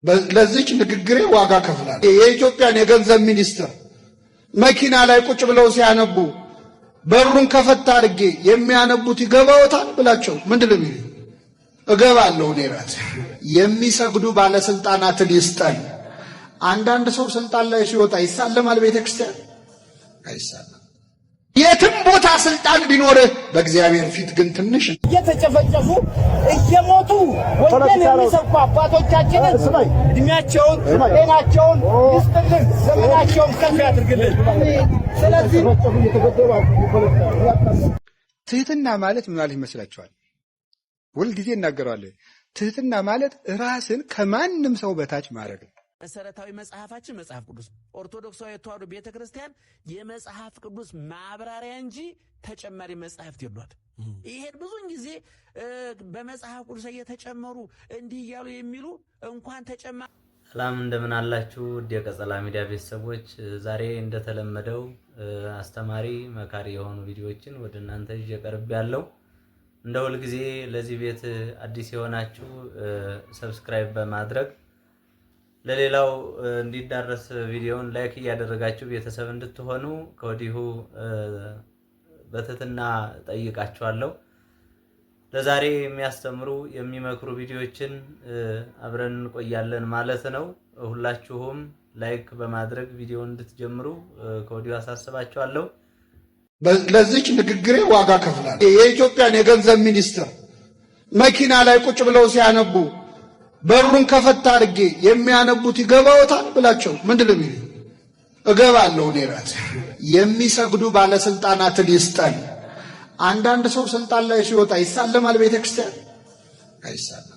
ለዚች ንግግሬ ዋጋ ከፍላለሁ። የኢትዮጵያን የገንዘብ ሚኒስትር መኪና ላይ ቁጭ ብለው ሲያነቡ በሩን ከፈታ አድርጌ የሚያነቡት ይገባዎታል ብላቸው ምንድነው የሚሉ እገባለሁ እኔ ራሴ። የሚሰግዱ ባለስልጣናትን ይስጠን። አንዳንድ ሰው ስልጣን ላይ ሲወጣ ይሳለማል፣ ቤተክርስቲያን አይሳለም። የትም ቦታ ስልጣን ቢኖርህ በእግዚአብሔር ፊት ግን ትንሽ እየተጨፈጨፉ እየሞቱ ወንጌል የሚሰብኩ አባቶቻችንን እድሜያቸውን ጤናቸውን ይስጥልን፣ ዘመናቸውን ከፍ ያድርግልን። ስለዚህ ትህትና ማለት ምን ማለት ይመስላችኋል? ሁልጊዜ እናገራለሁ። ትህትና ማለት ራስን ከማንም ሰው በታች ማድረግ ነው። መሰረታዊ መጽሐፋችን መጽሐፍ ቅዱስ ኦርቶዶክሳዊ ተዋሕዶ ቤተክርስቲያን የመጽሐፍ ቅዱስ ማብራሪያ እንጂ ተጨማሪ መጽሐፍት የሏት። ይሄን ብዙን ጊዜ በመጽሐፍ ቅዱስ እየተጨመሩ እንዲህ እያሉ የሚሉ እንኳን ተጨማሪ። ሰላም እንደምን አላችሁ የቀጸላ ሚዲያ ቤተሰቦች፣ ዛሬ እንደተለመደው አስተማሪ መካሪ የሆኑ ቪዲዮዎችን ወደ እናንተ ይዤ ቀርቤያለሁ። እንደ ሁል ጊዜ ለዚህ ቤት አዲስ የሆናችሁ ሰብስክራይብ በማድረግ ለሌላው እንዲዳረስ ቪዲዮውን ላይክ እያደረጋችሁ ቤተሰብ እንድትሆኑ ከወዲሁ በትህትና ጠይቃችኋለሁ። ለዛሬ የሚያስተምሩ የሚመክሩ ቪዲዮዎችን አብረን እንቆያለን ማለት ነው። ሁላችሁም ላይክ በማድረግ ቪዲዮውን እንድትጀምሩ ከወዲሁ አሳስባችኋለሁ። ለዚች ንግግሬ ዋጋ ከፍላለሁ። የኢትዮጵያን የገንዘብ ሚኒስትር መኪና ላይ ቁጭ ብለው ሲያነቡ በሩን ከፈታ አድርጌ የሚያነቡት ይገባዎታል ብላቸው ምንድነው የሚሉ እገባለሁ እኔ ራሴ። የሚሰግዱ ባለስልጣናትን ይስጠን። አንዳንድ ሰው ስልጣን ላይ ሲወጣ ይሳለማል፣ ቤተክርስቲያን አይሳለም።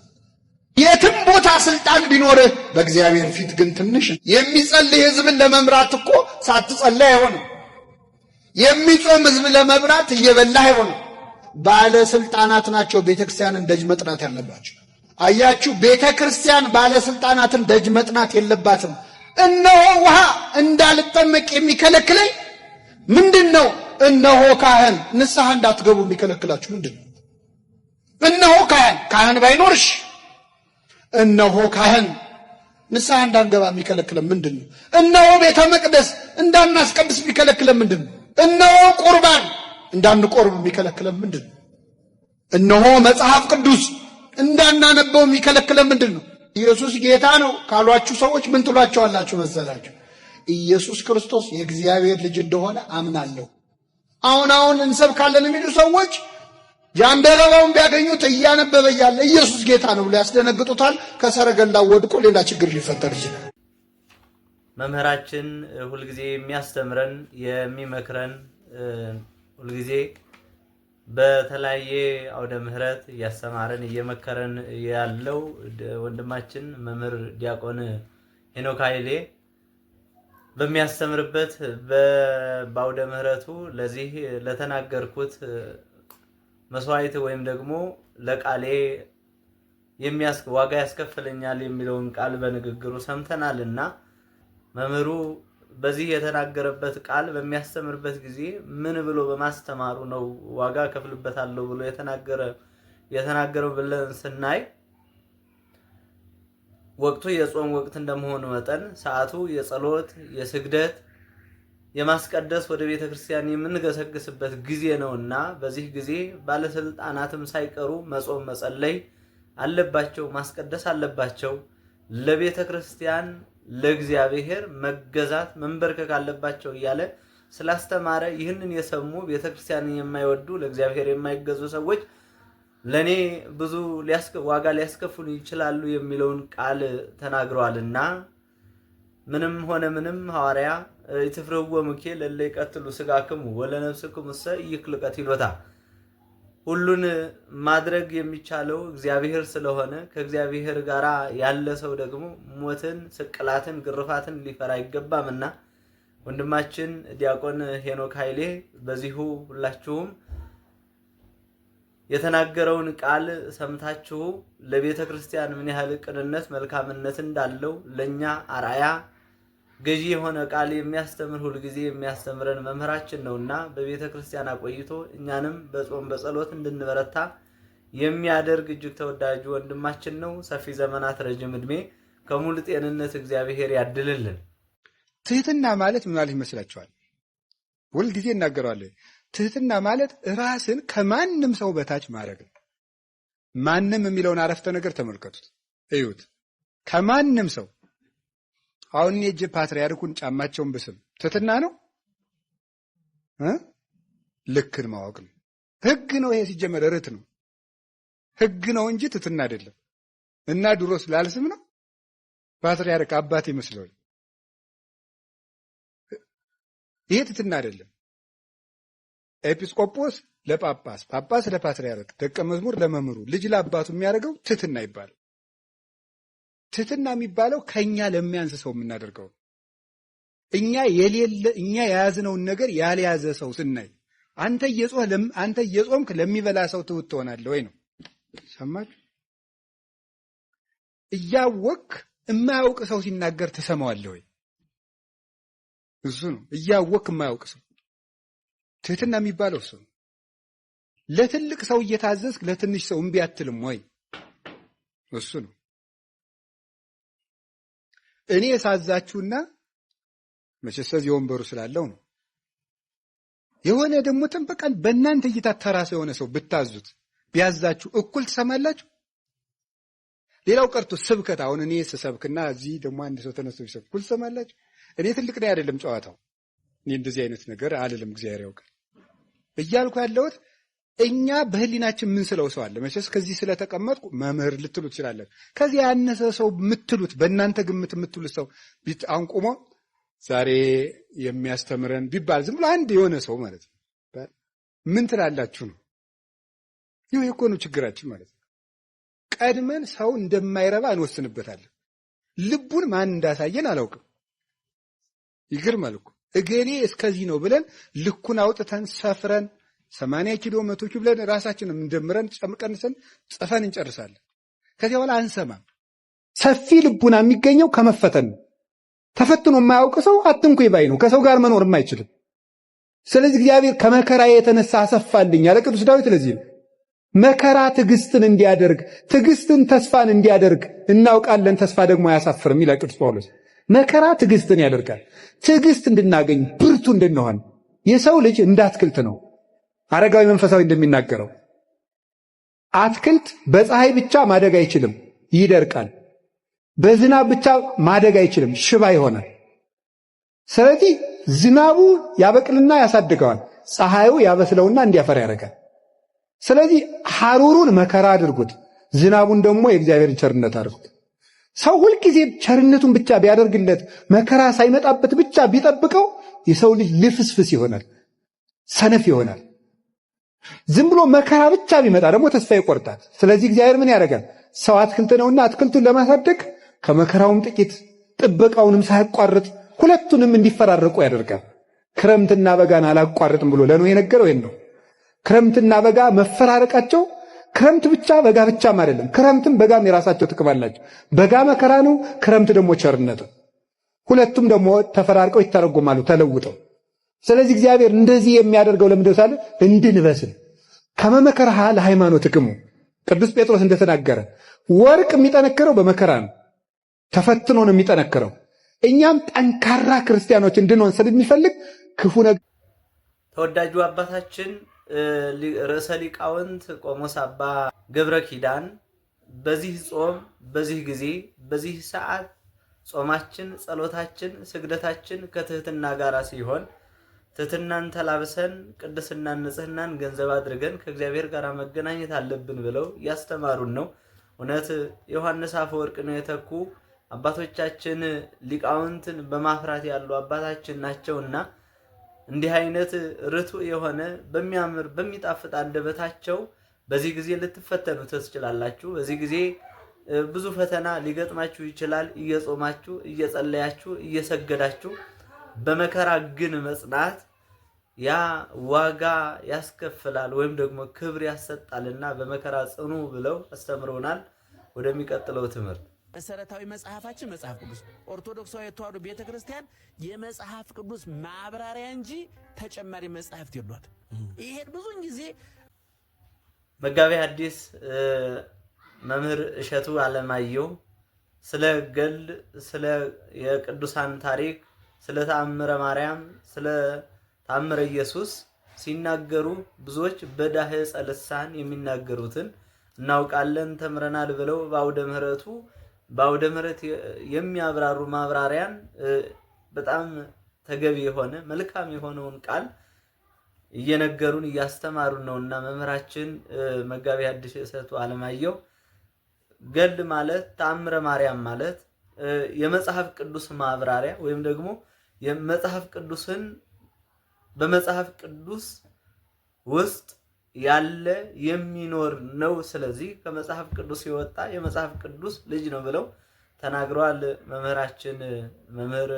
የትም ቦታ ስልጣን ቢኖርህ በእግዚአብሔር ፊት ግን ትንሽ። የሚጸልይ ህዝብን ለመምራት እኮ ሳትጸልይ አይሆንም። የሚጾም ህዝብ ለመምራት እየበላህ አይሆንም። ባለስልጣናት ናቸው ቤተክርስቲያንን ደጅ መጥናት ያለባቸው። አያችሁ፣ ቤተክርስቲያን ባለስልጣናትን ደጅ መጥናት የለባትም። እነሆ ውሃ እንዳልጠመቅ የሚከለክለኝ ምንድነው? እነሆ ካህን ንስሐ እንዳትገቡ የሚከለክላችሁ ምንድነው? እነሆ ካህን ባይኖርሽ እነሆ ካህን ንስሐ እንዳንገባ የሚከለክለን ምንድነው? እነሆ ቤተ መቅደስ እንዳናስቀድስ የሚከለክለን ምንድነው? እነሆ ቁርባን እንዳንቆርብ የሚከለክለን ምንድነው? እነሆ መጽሐፍ ቅዱስ እንዳናነበው የሚከለክለን ምንድነው? ኢየሱስ ጌታ ነው ካሏችሁ ሰዎች ምን ትሏቸዋላችሁ መሰላችሁ? ኢየሱስ ክርስቶስ የእግዚአብሔር ልጅ እንደሆነ አምናለሁ። አሁን እንሰብካለን የሚሉ ሰዎች ጃንደረባውን ቢያገኙት እያነበበ ያለ ኢየሱስ ጌታ ነው ብለው ያስደነግጡታል። ከሰረገላው ወድቆ ሌላ ችግር ሊፈጠር ይችላል። መምህራችን ሁልጊዜ የሚያስተምረን የሚመክረን ሁልጊዜ በተለያየ አውደ ምህረት እያስተማረን እየመከረን ያለው ወንድማችን መምህር ዲያቆን ሄኖክ ኃይሌ በሚያስተምርበት በአውደ ምህረቱ ለዚህ ለተናገርኩት መስዋዕት ወይም ደግሞ ለቃሌ ዋጋ ያስከፍለኛል የሚለውን ቃል በንግግሩ ሰምተናልና መምህሩ በዚህ የተናገረበት ቃል በሚያስተምርበት ጊዜ ምን ብሎ በማስተማሩ ነው ዋጋ ከፍልበታለሁ ብሎ የተናገረው ብለን ስናይ ወቅቱ የጾም ወቅት እንደመሆኑ መጠን ሰዓቱ የጸሎት የስግደት የማስቀደስ ወደ ቤተክርስቲያን የምንገሰግስበት ጊዜ ነውና በዚህ ጊዜ ባለስልጣናትም ሳይቀሩ መጾም መጸለይ አለባቸው፣ ማስቀደስ አለባቸው። ለቤተክርስቲያን ለእግዚአብሔር መገዛት መንበርከክ አለባቸው እያለ ስላስተማረ ይህንን የሰሙ ቤተክርስቲያንን የማይወዱ ለእግዚአብሔር የማይገዙ ሰዎች ለኔ ብዙ ዋጋ ሊያስከፍሉ ይችላሉ የሚለውን ቃል ተናግረዋልና ምንም ሆነ ምንም ሐዋርያ ይትፍርህዎ ምኬ ለለ ይቀትሉ ስጋክሙ ወለነፍስክሙ ይክልቀት ይሎታ። ሁሉን ማድረግ የሚቻለው እግዚአብሔር ስለሆነ ከእግዚአብሔር ጋር ያለ ሰው ደግሞ ሞትን፣ ስቅላትን፣ ግርፋትን ሊፈራ አይገባምና ወንድማችን ዲያቆን ሄኖክ ኃይሌ በዚሁ ሁላችሁም የተናገረውን ቃል ሰምታችሁ ለቤተ ክርስቲያን ምን ያህል ቅንነት መልካምነት እንዳለው ለኛ አርአያ ገዢ የሆነ ቃል የሚያስተምር ሁሉ ጊዜ የሚያስተምረን መምህራችን ነውና በቤተ ክርስቲያን አቆይቶ እኛንም በጾም በጸሎት እንድንበረታ የሚያደርግ እጅግ ተወዳጅ ወንድማችን ነው። ሰፊ ዘመናት ረጅም እድሜ ከሙሉ ጤንነት እግዚአብሔር ያድልልን። ትህትና ማለት ምን ማለት ይመስላችኋል? ሁል ጊዜ እናገራለሁ። ትህትና ማለት ራስን ከማንም ሰው በታች ማድረግ ነው። ማንም የሚለውን አረፍተ ነገር ተመልከቱት፣ እዩት። ከማንም ሰው አሁን እጄ ፓትርያርኩን ጫማቸውን ብስም ትህትና ነው? ልክን ማወቅ ነው። ህግ ነው። ይሄ ሲጀመር ርት ነው፣ ህግ ነው እንጂ ትህትና አይደለም። እና ድሮ ስላልስም ነው ፓትርያርክ አባቴ መስሎኝ። ይሄ ትህትና አይደለም። ኤጲስቆጶስ ለጳጳስ፣ ጳጳስ ለፓትርያርክ፣ ደቀ መዝሙር ለመምህሩ፣ ልጅ ለአባቱ የሚያደርገው ትህትና ይባላል። ትህትና የሚባለው ከኛ ለሚያንስ ሰው የምናደርገው እኛ የያዝነውን ነገር ያልያዘ ሰው ስናይ አንተ እየጾምክ ለሚበላ ሰው ትሁት ትሆናለህ ወይ ነው። ሰማችሁ? እያወቅክ የማያውቅ ሰው ሲናገር ትሰማዋለህ ወይ? እሱ ነው እያወቅክ የማያውቅ ሰው። ትህትና የሚባለው እሱ ነው። ለትልቅ ሰው እየታዘዝክ ለትንሽ ሰው እምቢ አትልም ወይ? እሱ ነው። እኔ ሳዛችሁና መቼስ እዚህ ወንበሩ ስላለው ነው። የሆነ ደግሞ ተንበቃል በእናንተ እይታ ተራ ሰው የሆነ ሰው ብታዙት ቢያዛችሁ እኩል ትሰማላችሁ? ሌላው ቀርቶ ስብከት፣ አሁን እኔ ስሰብክና እዚህ ደግሞ አንድ ሰው ተነስቶ ቢሰብክ እኩል ትሰማላችሁ? እኔ ትልቅ ነው አይደለም ጨዋታው። እኔ እንደዚህ አይነት ነገር አልልም፣ እግዚአብሔር ያውቃል እያልኩ ያለሁት እኛ በህሊናችን ምን ስለው ሰው አለ። መቼስ ከዚህ ስለተቀመጥኩ መምህር ልትሉ ትችላላችሁ። ከዚህ ያነሰ ሰው የምትሉት በእናንተ ግምት የምትሉት ሰው አንቁሞ ዛሬ የሚያስተምረን ቢባል ዝም ብሎ አንድ የሆነ ሰው ማለት ነው ምን ትላላችሁ ነው? ይሄ እኮ ነው ችግራችን ማለት ነው። ቀድመን ሰው እንደማይረባ እንወስንበታለን። ልቡን ማን እንዳሳየን አላውቅም። ይገርማል እኮ እገሌ እስከዚህ ነው ብለን ልኩን አውጥተን ሰፍረን 80 ኪሎ 100 ኪሎ ብለን ራሳችንን እንደምረን ጨምቀንሰን ጽፈን እንጨርሳለን። ከዚያ በኋላ አንሰማም። ሰፊ ልቡና የሚገኘው ከመፈተን ነው። ተፈትኖ የማያውቅ ሰው አትንኩ ይባይ ነው። ከሰው ጋር መኖር የማይችልም። ስለዚህ እግዚአብሔር ከመከራ የተነሳ አሰፋልኝ ያለ ቅዱስ ዳዊት ለዚህ ነው መከራ ትዕግስትን እንዲያደርግ፣ ትዕግስትን ተስፋን እንዲያደርግ እናውቃለን። ተስፋ ደግሞ አያሳፍርም ይላል ቅዱስ ጳውሎስ። መከራ ትዕግስትን ያደርጋል። ትዕግስት እንድናገኝ ብርቱ እንድንሆን። የሰው ልጅ እንደ አትክልት ነው። አረጋዊ መንፈሳዊ እንደሚናገረው አትክልት በፀሐይ ብቻ ማደግ አይችልም፣ ይደርቃል። በዝናብ ብቻ ማደግ አይችልም፣ ሽባ ይሆናል። ስለዚህ ዝናቡ ያበቅልና ያሳድገዋል፣ ፀሐዩ ያበስለውና እንዲያፈራ ያደርጋል። ስለዚህ ሐሩሩን መከራ አድርጉት፣ ዝናቡን ደግሞ የእግዚአብሔርን ቸርነት አድርጉት። ሰው ሁልጊዜ ቸርነቱን ብቻ ቢያደርግለት መከራ ሳይመጣበት ብቻ ቢጠብቀው የሰው ልጅ ልፍስፍስ ይሆናል፣ ሰነፍ ይሆናል። ዝም ብሎ መከራ ብቻ ቢመጣ ደግሞ ተስፋ ይቆርጣል። ስለዚህ እግዚአብሔር ምን ያደርጋል? ሰው አትክልት ነውና አትክልቱን ለማሳደግ ከመከራውም ጥቂት ጥበቃውንም ሳያቋርጥ ሁለቱንም እንዲፈራረቁ ያደርጋል። ክረምትና በጋን አላቋርጥም ብሎ ለኖህ የነገረው ይሄን ነው። ክረምትና በጋ መፈራረቃቸው ክረምት ብቻ በጋ ብቻም አይደለም። ክረምትም በጋም የራሳቸው ጥቅም አላቸው። በጋ መከራ ነው፣ ክረምት ደግሞ ቸርነት። ሁለቱም ደግሞ ተፈራርቀው ይተረጎማሉ ተለውጠው። ስለዚህ እግዚአብሔር እንደዚህ የሚያደርገው ለምንድነው ሳለ እንድንበስል ከመመከራህ ለሃይማኖትክሙ ቅዱስ ጴጥሮስ እንደተናገረ ወርቅ የሚጠነክረው በመከራ ነው፣ ተፈትኖ ነው የሚጠነክረው። እኛም ጠንካራ ክርስቲያኖች እንድንሆን ስለሚፈልግ ክፉ ነገር ተወዳጁ አባታችን ርዕሰ ሊቃውንት ቆሞስ አባ ገብረ ኪዳን በዚህ ጾም፣ በዚህ ጊዜ፣ በዚህ ሰዓት ጾማችን፣ ጸሎታችን፣ ስግደታችን ከትህትና ጋር ሲሆን ትህትናን ተላብሰን ቅድስናን፣ ንጽህናን ገንዘብ አድርገን ከእግዚአብሔር ጋር መገናኘት አለብን ብለው ያስተማሩን ነው። እውነት ዮሐንስ አፈወርቅ ነው የተኩ አባቶቻችን ሊቃውንትን በማፍራት ያሉ አባታችን ናቸውና እንዲህ አይነት ርቱዕ የሆነ በሚያምር በሚጣፍጥ አንደበታቸው በዚህ ጊዜ ልትፈተኑ ትችላላችሁ። በዚህ ጊዜ ብዙ ፈተና ሊገጥማችሁ ይችላል። እየጾማችሁ፣ እየጸለያችሁ፣ እየሰገዳችሁ በመከራ ግን መጽናት ያ ዋጋ ያስከፍላል ወይም ደግሞ ክብር ያሰጣልና በመከራ ጽኑ ብለው አስተምረውናል። ወደሚቀጥለው ትምህርት መሰረታዊ መጽሐፋችን መጽሐፍ ቅዱስ ኦርቶዶክሳዊ ተዋሕዶ ቤተክርስቲያን የመጽሐፍ ቅዱስ ማብራሪያ እንጂ ተጨማሪ መጽሐፍት የሏት። ይሄን ብዙን ጊዜ መጋቤ ሐዲስ መምህር እሸቱ አለማየሁ ስለ ገል ስለ የቅዱሳን ታሪክ ስለ ተአምረ ማርያም ስለ ተአምረ ኢየሱስ ሲናገሩ ብዙዎች በዳህጸ ልሳን የሚናገሩትን እናውቃለን ተምረናል ብለው በአውደ ምህረት የሚያብራሩ ማብራሪያን በጣም ተገቢ የሆነ መልካም የሆነውን ቃል እየነገሩን እያስተማሩን ነውና መምህራችን መጋቢ ሐዲስ እሸቱ አለማየሁ ገል ማለት ተአምረ ማርያም ማለት የመጽሐፍ ቅዱስ ማብራሪያ ወይም ደግሞ የመጽሐፍ ቅዱስን በመጽሐፍ ቅዱስ ውስጥ ያለ የሚኖር ነው። ስለዚህ ከመጽሐፍ ቅዱስ የወጣ የመጽሐፍ ቅዱስ ልጅ ነው ብለው ተናግረዋል። መምህራችን መምህር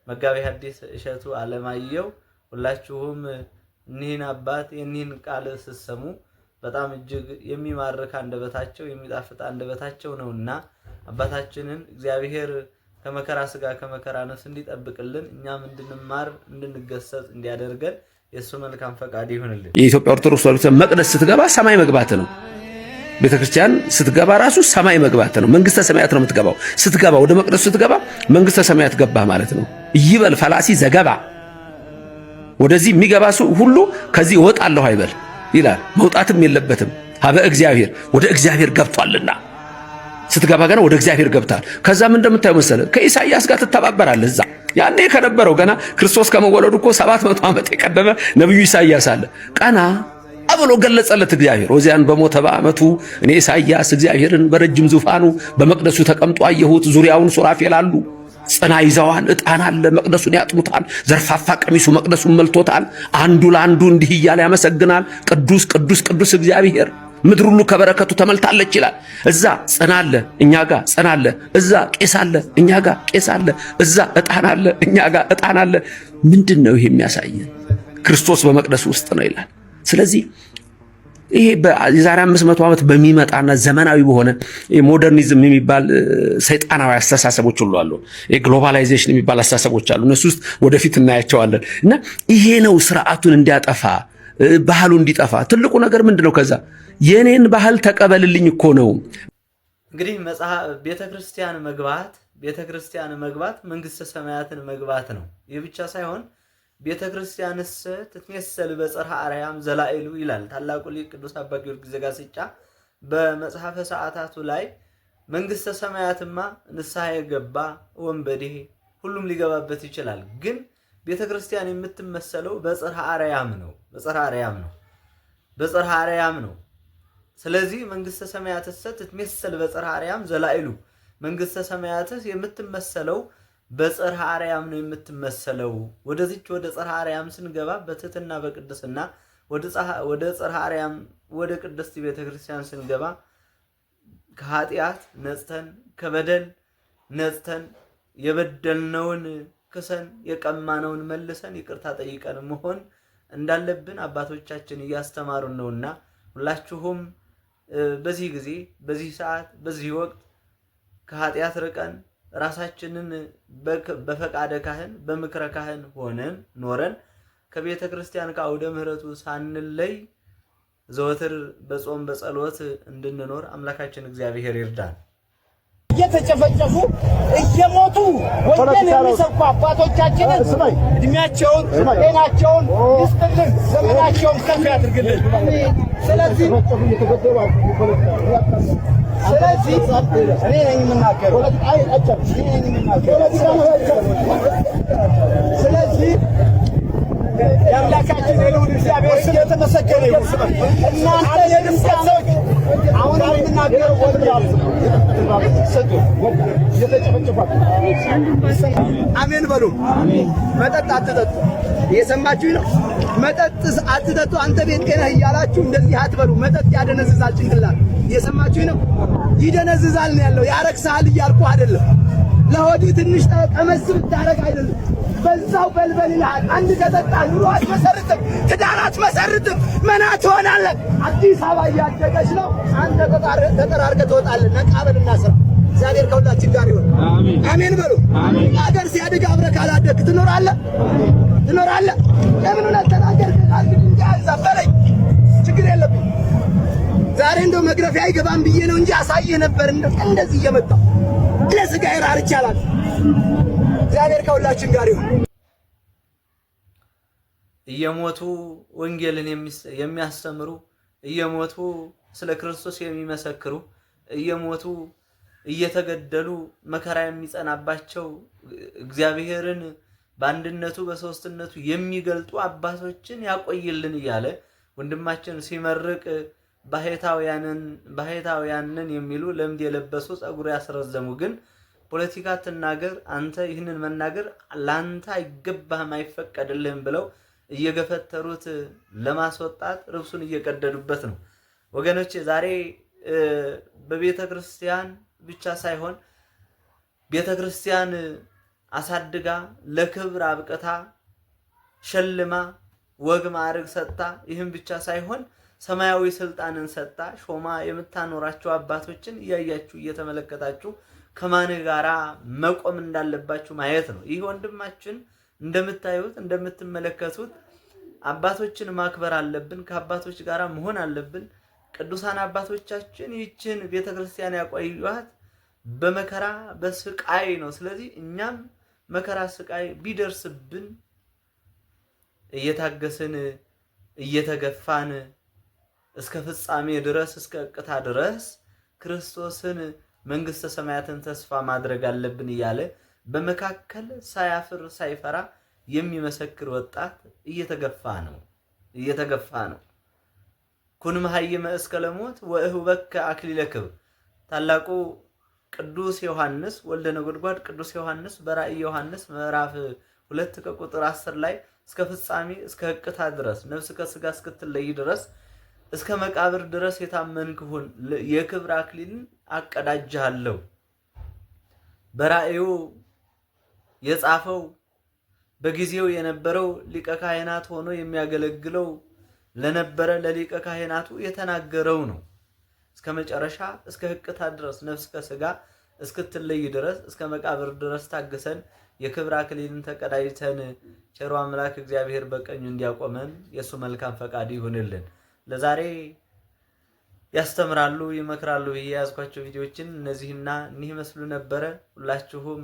መጋቢ ሐዲስ እሸቱ አለማየሁ ሁላችሁም እኒህን አባት የኒህን ቃል ስትሰሙ በጣም እጅግ የሚማርክ አንደበታቸው የሚጣፍጥ አንደበታቸው ነውና አባታችንን እግዚአብሔር ከመከራ ስጋ ከመከራ ነፍስ እንዲጠብቅልን እኛም እንድንማር እንድንገሰጽ እንዲያደርገን የሱ መልካም ፈቃድ ይሁንልን። የኢትዮጵያ ኦርቶዶክስ ተዋሕዶ መቅደስ ስትገባ ሰማይ መግባት ነው። ቤተክርስቲያን ስትገባ ራሱ ሰማይ መግባት ነው። መንግስተ ሰማያት ነው የምትገባው። ስትገባ ወደ መቅደሱ ስትገባ መንግስተ ሰማያት ገባ ማለት ነው። ይበል ፈላሲ ዘገባ ወደዚህ የሚገባ ሁሉ ከዚህ እወጣለሁ አይበል ይላል። መውጣትም የለበትም። ሀበ እግዚአብሔር ወደ እግዚአብሔር ገብቷልና ስትገባ ገና ወደ እግዚአብሔር ገብታል። ከዛም እንደምታየው መሰለ ከኢሳይያስ ጋር ትተባበራለህ። እዛ ያኔ ከነበረው ገና ክርስቶስ ከመወለዱ እኮ 700 ዓመት የቀደመ ነብዩ ኢሳይያስ አለ። ቀና አብሎ ገለጸለት እግዚአብሔር። ወዚያን በሞተ በዓመቱ እኔ ኢሳይያስ እግዚአብሔርን በረጅም ዙፋኑ በመቅደሱ ተቀምጦ አየሁት። ዙሪያውን ሱራፌል አሉ፣ ጽና ይዘዋል፣ ዕጣን አለ፣ መቅደሱን ያጥኑታል። ዘርፋፋ ቀሚሱ መቅደሱን መልቶታል። አንዱ ለአንዱ እንዲህ እያለ ያመሰግናል። ቅዱስ ቅዱስ ቅዱስ እግዚአብሔር፣ ምድር ሁሉ ከበረከቱ ተመልታለች ይላል። እዛ ጽና አለ፣ እኛ ጋር ጽና አለ። እዛ ቄስ አለ፣ እኛ ጋር ቄስ አለ። እዛ ዕጣን አለ፣ እኛ ጋር ዕጣን አለ። ምንድን ነው ይሄ የሚያሳየን? ክርስቶስ በመቅደሱ ውስጥ ነው ይላል። ስለዚህ ይሄ የዛሬ 500 ዓመት በሚመጣና ዘመናዊ በሆነ ሞደርኒዝም የሚባል ሰይጣናዊ አስተሳሰቦች ሁሉ አሉ። ግሎባላይዜሽን የሚባል አስተሳሰቦች አሉ። እነሱ ውስጥ ወደፊት እናያቸዋለን። እና ይሄ ነው ስርዓቱን እንዲያጠፋ ባህሉ እንዲጠፋ ትልቁ ነገር ምንድነው? ከዛ የኔን ባህል ተቀበልልኝ እኮ ነው። እንግዲህ ቤተክርስቲያን መግባት መንግስተ ሰማያትን መግባት ነው። ይህ ብቻ ሳይሆን ቤተክርስቲያንስ ትትመሰል በጽርሐ አርያም ዘላኢሉ ይላል ታላቁ ሊቅ ቅዱስ አባ ጊዮርጊስ ዘጋስጫ በመጽሐፈ ሰዓታቱ ላይ መንግስተ ሰማያትማ ንስሐ የገባ ወንበዴ ሁሉም ሊገባበት ይችላል። ግን ቤተክርስቲያን የምትመሰለው በጽርሐ አርያም ነው። ስለዚህ መንግስተ ሰማያትስ ትትመሰል በጽርሐ አርያም ዘላኢሉ መንግስተ ሰማያትስ የምትመሰለው በጽርሐ አርያም ነው የምትመሰለው። ወደዚች ወደ ጽርሐ አርያም ስንገባ በትህትና በቅድስና ወደ ጽርሐ አርያም ወደ ቅድስት ቤተክርስቲያን ስንገባ ከኃጢአት ነጽተን ከበደል ነጽተን የበደልነውን ክሰን የቀማነውን መልሰን ይቅርታ ጠይቀን መሆን እንዳለብን አባቶቻችን እያስተማሩን ነውና ሁላችሁም በዚህ ጊዜ በዚህ ሰዓት በዚህ ወቅት ከኃጢአት ርቀን ራሳችንን በፈቃደ ካህን በምክረ ካህን ሆነን ኖረን ከቤተ ክርስቲያን ከአውደ ምህረቱ ሳንለይ ዘወትር በጾም በጸሎት እንድንኖር አምላካችን እግዚአብሔር ይርዳን። እየተጨፈጨፉ እየሞቱ ወንጌል የሚሰብኩ አባቶቻችንን እድሜያቸውን ጤናቸውን ይስጥልን፣ ዘመናቸውን ከፍ ያድርግልን። ስለዚህ እኔ ነኝ የምናገረው። ስለዚህ የአምላካችን የልዑል እግዚአብሔር ስም የተመሰገነ ይሁን። እናንተ የክርስቲያኖች አሁን የምናገረው አሜን በሉ። መጠጥ አትጠጡ። እየሰማችሁ ነው። መጠጥ አትጠጡ። አንተ ቤት ነህ እያላችሁ እንደዚህ አትበሉ። መጠጥ ያደነዝዛል ጭንቅላት። እየሰማችሁ ነው። ይደነዝዛል ነው ያለው። ያረክሳል እያልኩ አይደለም። ለሆድህ ትንሽ ቀመስ ብታረግ አይደለም። በዛው በልበል ይልሃል። አንድ ከጠጣ ኑሮ አትመሰርትም፣ ትዳር አትመሰርትም፣ መና ትሆናለህ። አዲስ አበባ እያደገች ነው። አንተ ተጠራርገህ ትወጣለህ። ነቃ በልና ስራ። እግዚአብሔር ከሁላችን ጋር ይሁን። አሜን በሉ። አገር ሲያድግ አብረህ ካላደግህ ትኖራለህ። ለምን ነው ተናገርክ? በለኝ፣ ችግር የለብኝ። ዛሬ እንደው መግረፊያ አይገባም ብዬ ነው እንጂ አሳይህ ነበር እንደዚህ እየመጣሁ ለሥጋ ይራር ይቻላል። እግዚአብሔር ከሁላችን ጋር ይሁን። እየሞቱ ወንጌልን የሚያስተምሩ እየሞቱ ስለ ክርስቶስ የሚመሰክሩ እየሞቱ እየተገደሉ መከራ የሚጸናባቸው እግዚአብሔርን በአንድነቱ በሶስትነቱ የሚገልጡ አባቶችን ያቆይልን እያለ ወንድማችን ሲመርቅ ባህታውያንን የሚሉ ለምድ የለበሱ ጸጉር ያስረዘሙ ግን ፖለቲካ ትናገር አንተ ይህንን መናገር ላንተ አይገባህም አይፈቀድልህም ብለው እየገፈተሩት ለማስወጣት ርብሱን እየቀደዱበት ነው። ወገኖች ዛሬ በቤተ ክርስቲያን ብቻ ሳይሆን ቤተ ክርስቲያን አሳድጋ ለክብር አብቅታ ሸልማ ወግ ማዕረግ ሰጥታ ይህም ብቻ ሳይሆን ሰማያዊ ስልጣንን ሰጥታ ሾማ የምታኖራቸው አባቶችን እያያችሁ እየተመለከታችሁ ከማን ጋራ መቆም እንዳለባችሁ ማየት ነው። ይህ ወንድማችን እንደምታዩት እንደምትመለከቱት አባቶችን ማክበር አለብን። ከአባቶች ጋራ መሆን አለብን። ቅዱሳን አባቶቻችን ይህችን ቤተክርስቲያን ያቆዩት በመከራ በስቃይ ነው። ስለዚህ እኛም መከራ ስቃይ ቢደርስብን እየታገስን እየተገፋን እስከ ፍጻሜ ድረስ እስከ እቅታ ድረስ ክርስቶስን መንግስተ ሰማያትን ተስፋ ማድረግ አለብን እያለ በመካከል ሳያፍር ሳይፈራ የሚመሰክር ወጣት እየተገፋ ነው። ኩን መሃይመ እስከ ለሞት ወእህበከ አክሊለ ክብር። ታላቁ ቅዱስ ዮሐንስ ወልደ ነጎድጓድ ቅዱስ ዮሐንስ በራእይ ዮሐንስ ምዕራፍ 2 ከቁጥር 10 ላይ እስከ ፍጻሜ እስከ እቅታ ድረስ ነፍስ ከስጋ እስክትለይ ድረስ እስከ መቃብር ድረስ የታመንክ ሁን የክብር አክሊልን አቀዳጅሃለሁ። በራእዩ የጻፈው በጊዜው የነበረው ሊቀ ካህናት ሆኖ የሚያገለግለው ለነበረ ለሊቀ ካህናቱ የተናገረው ነው። እስከ መጨረሻ እስከ ህቅታ ድረስ ነፍስ ከስጋ እስክትለይ ድረስ እስከ መቃብር ድረስ ታግሰን የክብር አክሊልን ተቀዳጅተን ቸሩ አምላክ እግዚአብሔር በቀኙ እንዲያቆመን የሱ መልካም ፈቃድ ይሁንልን። ለዛሬ ያስተምራሉ ይመክራሉ የያዝኳቸው ቪዲዮዎችን እነዚህና እኒህ መስሉ ነበረ። ሁላችሁም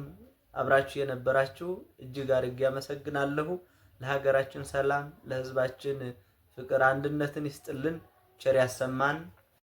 አብራችሁ የነበራችሁ እጅግ አድርጌ አመሰግናለሁ። ለሀገራችን ሰላም፣ ለህዝባችን ፍቅር አንድነትን ይስጥልን። ቸር ያሰማን።